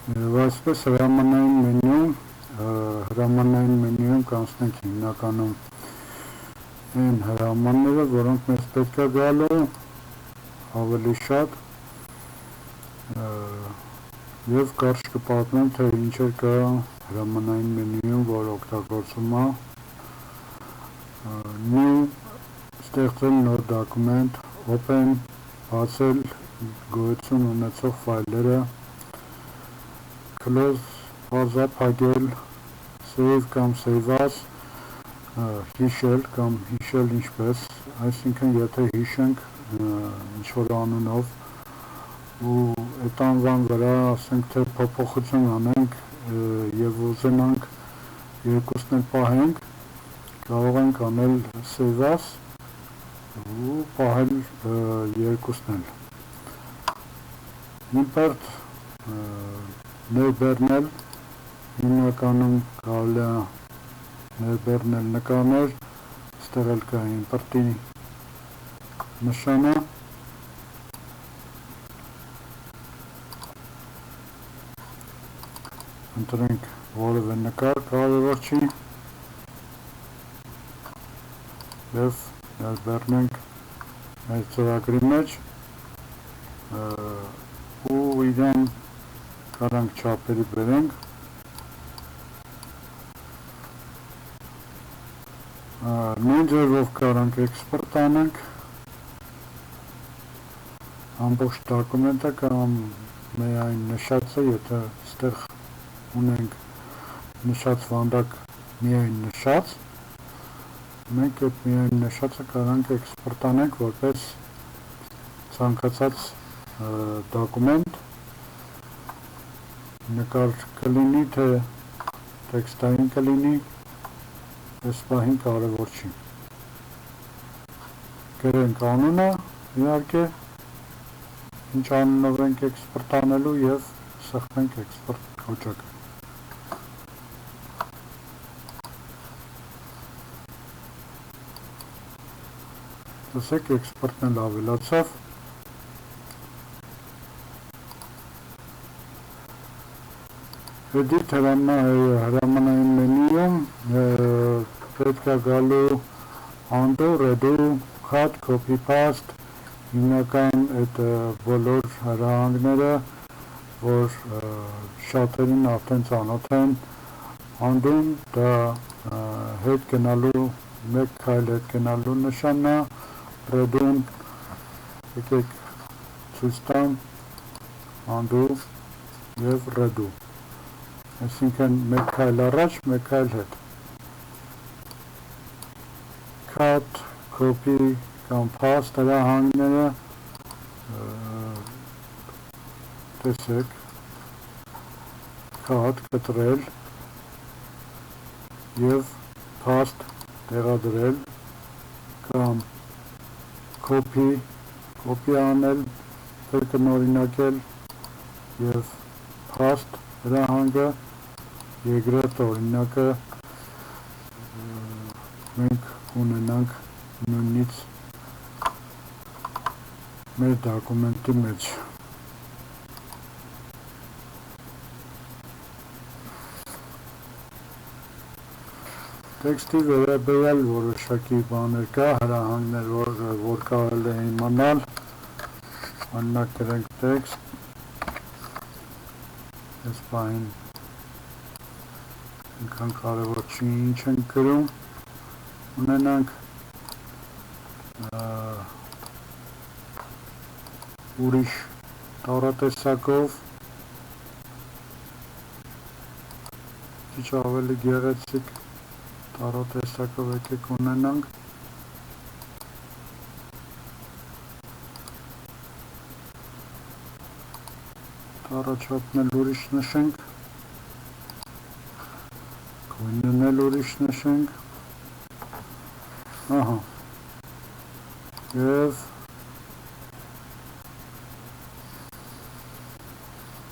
Եվ այսպես հրամանային մենյուում կանցնենք հիմնականում այն հրամանները, որոնք մեզ պետք է գալու ավելի շատ և կարճ կպատմեմ, թե ինչեր կա հրամանային մենյուում, որ օգտագործում է new ստեղծել նոր դոկումենտ, open բացել գոյություն ունեցող ֆայլերը, close փակել, save կամ save as հիշել կամ հիշել ինչպես, այսինքն եթե հիշենք ինչ-որ անունով ու այդ անվան վրա ասենք թե փոփոխություն անենք և ուզենանք երկուսն էլ պահենք, կարող ենք անել save as ու պահել երկուսն էլ։ Import ներբեռնել, հիմնականում կարելի է ներբեռնել նկարներ, այստեղ էլ կա import-ի նշանը, ընտրենք որևէ նկար կարևոր չի և ներբեռնենք մեր ծրագրի մեջ ու իրեն կարանք չափերի բերենք, նույն ձևով կարանք էքսպորտ անենք ամբողջ դոկումենտը կամ միայն նշածը, եթե այստեղ ունենք նշած վանդակ միայն նշած, մենք այդ միայն նշածը կարանք էքսպորտ անենք որպես ցանկացած դոկումենտ, նկար կլինի, թե տեքստային կլինի, այս պահին կարևոր չի։ Գրենք անունը, իհարկե, ինչ անունով ենք էքսպորտ անելու և սեղմենք էքսպորտ կոճակը։ Տեսեք էքսպորտն էլ ավելացավ։ Edit հրամանային մենյուում պետք է գալու undo, redo, cut, copy, paste, հիմնական այդ բոլոր հրահանգները, որ շատերին արդեն ծանոթ են, undo-ն դա հետ գնալու, մեկ քայլ հետ գնալու նշանն է, redo-ն եկեք ցույց տամ, undo և redo, այսինքն մեկ քայլ առաջ, մեկ քայլ հետ, cut, copy կամ paste հրահանգները, տեսեք, cut կտրել և paste տեղադրել կամ copy անել, կրկնօրինակել և paste հրահանգը երկրորդ օրինակը մենք ունենանք նույնից մեր դոկումենտի մեջ։ Տեքստի վերաբերյալ որոշակի բաներ կա, հրահանգներ, որ կարելի է իմանալ, օրինակ գրենք տեքստ, այս պահին այնքան կարևոր չի ինչ ենք գրում, ունենանք ուրիշ տառատեսակով, քիչ ավելի գեղեցիկ տառատեսակով եկեք ունենանք, տառաչափն էլ ուրիշ նշենք, գույնն էլ ուրիշ նշենք, ահա, և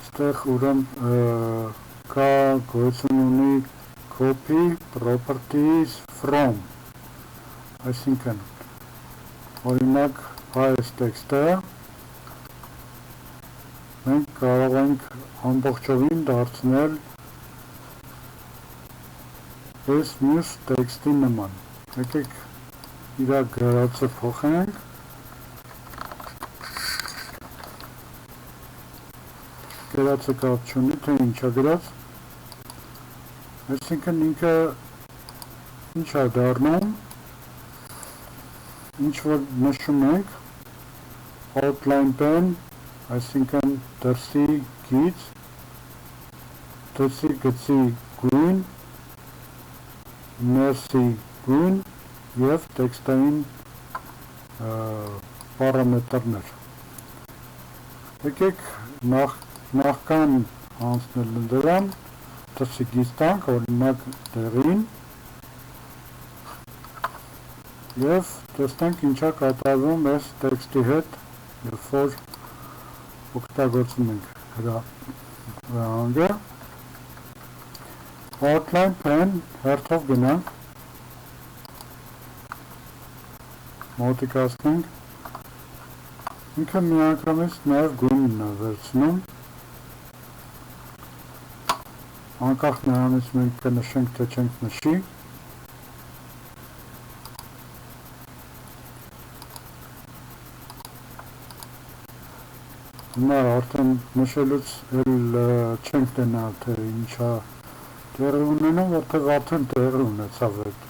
այստեղ ուրեմն կա գոյություն ունի copy properties from, այսինքն օրինակ այս տեքստը մենք կարող ենք ամբողջովին դարձնել այս մյուս տեքստի նման։ Եկեք իր գրածը փոխենք։ Գրածը կապ չունի, թե ինչա գրած։ Այսինքն ինքը ինչ է դառնում, ինչ որ նշում ենք outline pen, այսինքն դրսի գիծ, դրսի գծի գույն, ներսի գույն և տեքստային պարամետրներ։ Եկեք նախքան անցնել դրան, դրսի գիծ տանք, օրինակ դեղին, և տեսնենք ինչա կատարվում այս տեքստի հետ, երբ որ օգտագործում ենք հրահանգը։ Outline pen հերթով գնանք, մոտիկացնենք, ինքը միանգամից նաև գույնն է վերցնում, անկախ նրանից մենք կնշենք, թե չենք նշի։ Հիմա արդեն նշելուց էլ չենք տենալ, թե ինչա տեղի ունենում, որտեղ արդեն տեղի ունեցավ այդ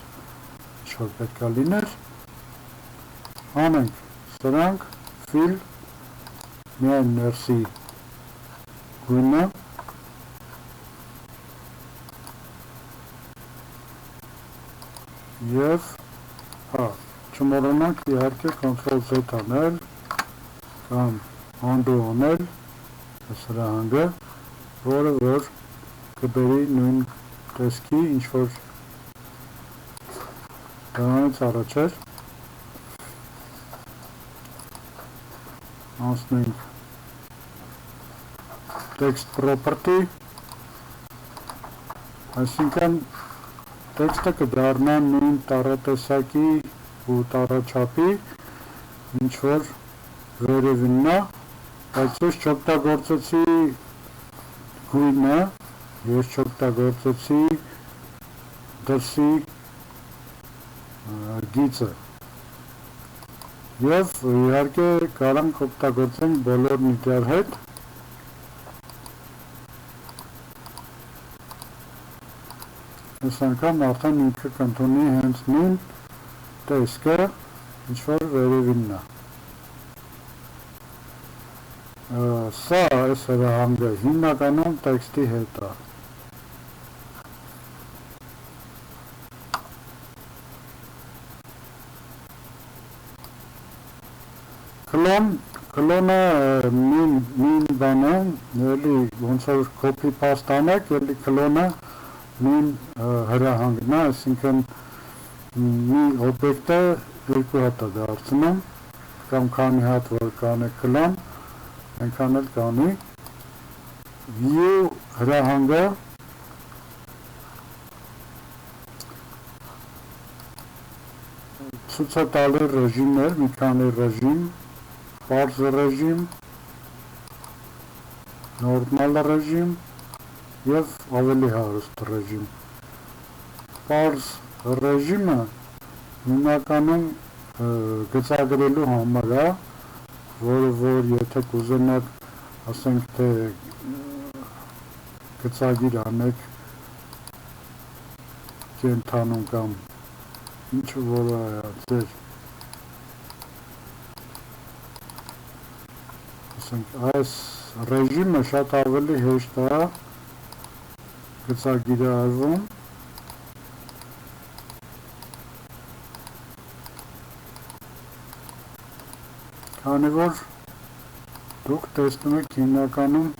ինչ որ պետք է լիներ։ Անենք սրանք, fill, միայն ներսի գույնը, և չմոռանանք իհարկե Ctrl-Z անել կամ undo անել այս հրահանգը, որը որ կբերի նույն տեսքի, ինչ որ դրանից առաջ էր։ Անցնենք text property, այսինքն տեքստը կդառնա նույն տառատեսակի ու տառաչափի, ինչ որ վերևինն է, բայց ես չօգտագործեցի գույնը, ես չօգտագործեցի դրսի գիծը։ Եվ իհարկե կարանք օգտագործենք բոլորն իրար հետ։ Այս անգամ արդեն ինքը կընդունի հենց նույն տեսքը, ինչ որ վերևինն է։ Սա այս հրահանգը հիմնականում տեքստի հետ է։ Կլոնը նույն բանը, էլի ոնց որ copy paste անեք, էլի կլոնը նույն հրահանգն է, այսինքն մի օբյեկտը երկու հատ է դարձնում, կամ քանի հատ որ կանի կլոն, այնքան էլ կանի։ View հրահանգը ցույց է տալի ռեժիմներ, մի քանի ռեժիմ, պարզ ռեժիմ, նորմալ ռեժիմ և ավելի հարուստ ռեժիմ։ Պարզ ռեժիմը հիմնականում գծագրելու համար է, որը որ եթե կուզենաք, ասենք թե գծագիր անեք կենթանում կամ ինչ որ ձեր այս ռեժիմը շատ ավելի հեշտ է գծագիրը արվում, քանի որ դուք տեսնում եք հիմնականում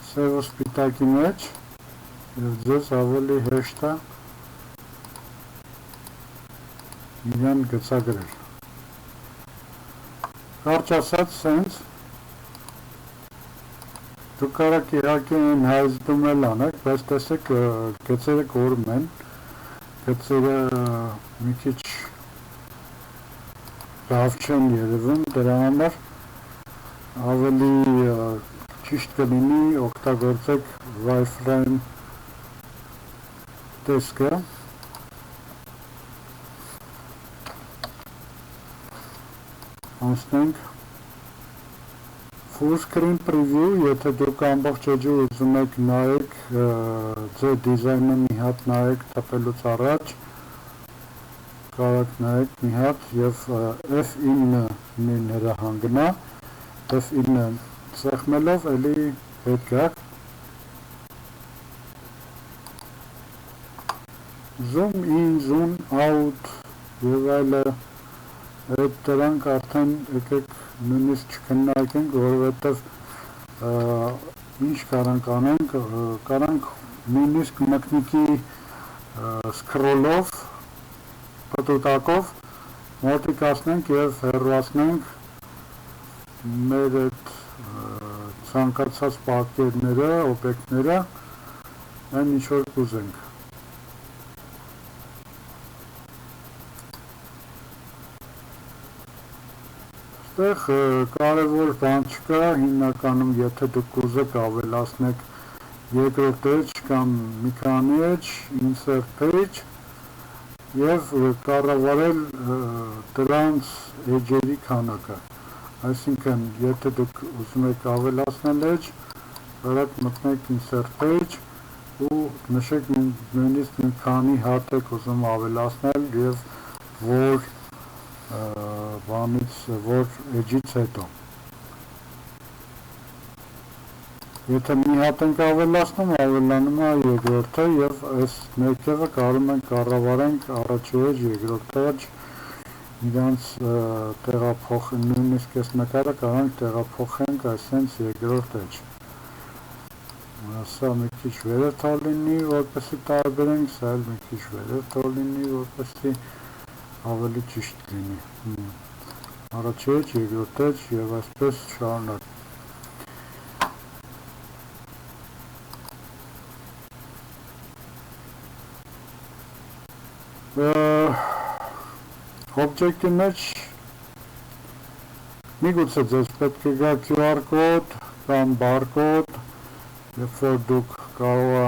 սև ու սպիտակի մեջ և ձեզ ավելի հեշտ է իրան գծագրել։ Կարճ ասած սենց դուք կարաք իհարկե այն հայզդում էլ անեք, բայց տեսեք գծերը կորում են, գծերը մի քիչ լավ չեն երևում, դրա համար ավելի ճիշտ կլինի օգտագործեք wireframe տեսքը, անցնենք full screen preview, եթե դուք ամբողջ էջը ուզում եք նայեք, ձեր դիզայնը մի հատ նայեք տպելուց առաջ, կարող նայեք մի հատ և F9-ին հրահանգնա, F9-ը սեղմելով էլի հետ գաք, zoom in, zoom out և այլը, այդ դրանք արդեն եկեք նույնիսկ չքննարկենք, որովհետև ինչ կարանք անենք, կարանք նույնիսկ մկնիկի սկրոլով, պտուտակով մոտիկացնենք և հեռացնենք մեր այդ ցանկացած պատկերները, օբյեկտները, այն ինչ որ կուզենք։ Այստեղ կարևոր բան չկա, հիմնականում եթե դուք կուզեք ավելացնեք երկրորդ edge կամ մի քանի edge, insert page և կառավարել դրանց edge-երի քանակը, այսինքն եթե դուք ուզում եք ավելացնել edge, արագ մտնեք insert page ու նշեք նույնիսկ մի քանի հատ եք ուզում ավելացնել և որ բանից, որ edge-ից հետո։ Եթե մի հատ ենք ավելացնում, ավելանում է երկրորդը և այս ներքևը կարող ենք կառավարենք առաջի edge, երկրորդ edge, իրանց տեղափոխ, նույնիսկ այս նկարը կարող ենք տեղափոխենք այսենց երկրորդ edge։ Սա մի քիչ վերև թող լինի, որպեսզի տարբերենք, սա էլ մի քիչ վերև թող լինի, որպեսզի ավելի ճիշտ լինի, առաջի edge, երկրորդ edge և այսպես շարունակ։ Object-ի մեջ միգուցե ձեզ պետք է գա QR կոդ կամ բարկոդ, երբ որ դուք կարող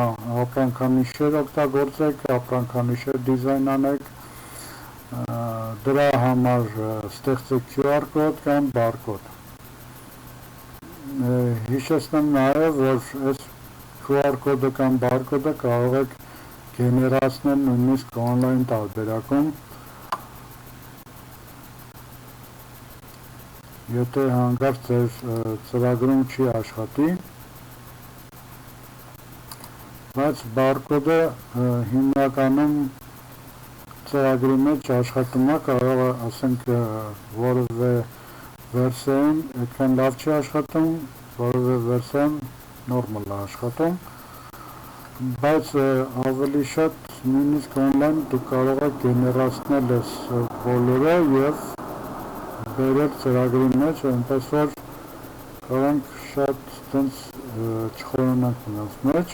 ապրանքանիշեր օգտագործեք, ապրանքանիշեր դիզայն անեք, դրա համար ստեղծեք QR կոդ կամ բարկոդ։ Հիշեցնեմ նաև, որ այս QR կոդը կամ բարկոդը կարող եք գեներացնել նույնիսկ on-line տարբերակում, եթե հանկարծ ձեր ծրագրում չի աշխատի, բայց բարկոդը հիմնականում ծրագրի մեջ աշխատում է, կարող է ասենք որևէ վերսիայում այդքան լավ չի աշխատում, որևէ վերսիայում նորմալ է աշխատում, բայց ավելի շատ նույնիսկ on-line դուք կարող եք գեներացնել այս բոլորը և բերել ծրագրի մեջ, այնպես որ կարող ենք շատ տենց չխորանանք նրանց մեջ։